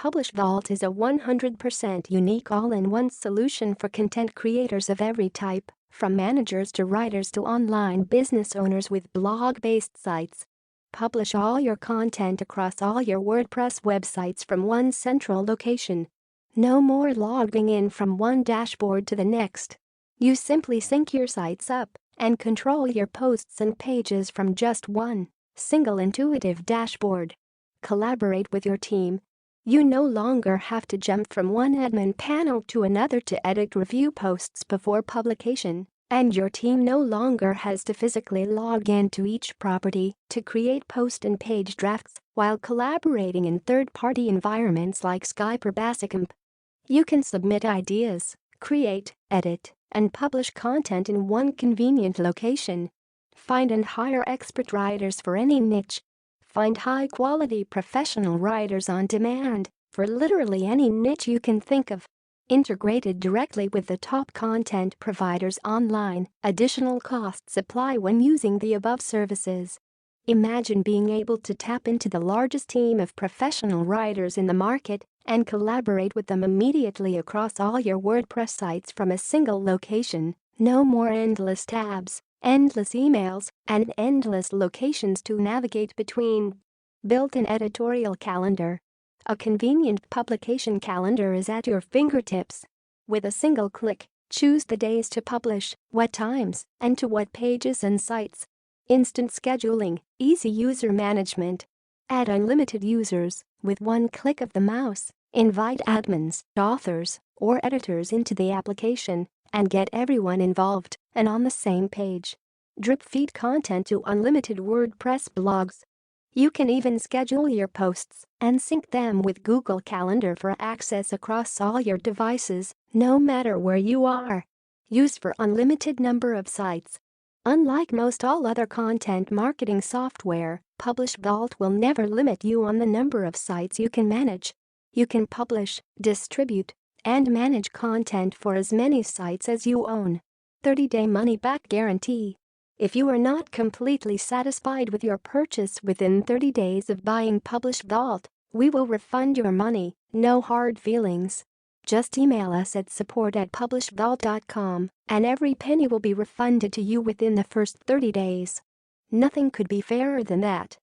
PublishVault is a 100% unique all-in-one solution for content creators of every type, from managers to writers to online business owners with blog-based sites. Publish all your content across all your WordPress websites from one central location. No more logging in from one dashboard to the next. You simply sync your sites up and control your posts and pages from just one single intuitive dashboard. Collaborate with your team. You no longer have to jump from one admin panel to another to edit review posts before publication, and your team no longer has to physically log into each property to create post and page drafts while collaborating in third-party environments like Skype or Basecamp. You can submit ideas, create, edit, and publish content in one convenient location. Find and hire expert writers for any niche. Find high-quality professional writers on demand for literally any niche you can think of. Integrated directly with the top content providers online, additional costs apply when using the above services. Imagine being able to tap into the largest team of professional writers in the market and collaborate with them immediately across all your WordPress sites from a single location. No more endless tabs, endless emails, and endless locations to navigate between. Built-in editorial calendar. A convenient publication calendar is at your fingertips. With a single click, choose the days to publish, what times, and to what pages and sites. Instant scheduling, easy user management. Add unlimited users with one click of the mouse. Invite admins, authors, or editors into the application and get everyone involved and on the same page. Drip feed content to unlimited WordPress blogs. You can even schedule your posts and sync them with Google Calendar for access across all your devices, no matter where you are. Use for unlimited number of sites. Unlike most all other content marketing software, PublishVault will never limit you on the number of sites you can manage. You can publish, distribute, and manage content for as many sites as you own. 30-day money-back guarantee. If you are not completely satisfied with your purchase within 30 days of buying PublishVault, we will refund your money, no hard feelings. Just email us at support@publishvault.com and every penny will be refunded to you within the first 30 days. Nothing could be fairer than that.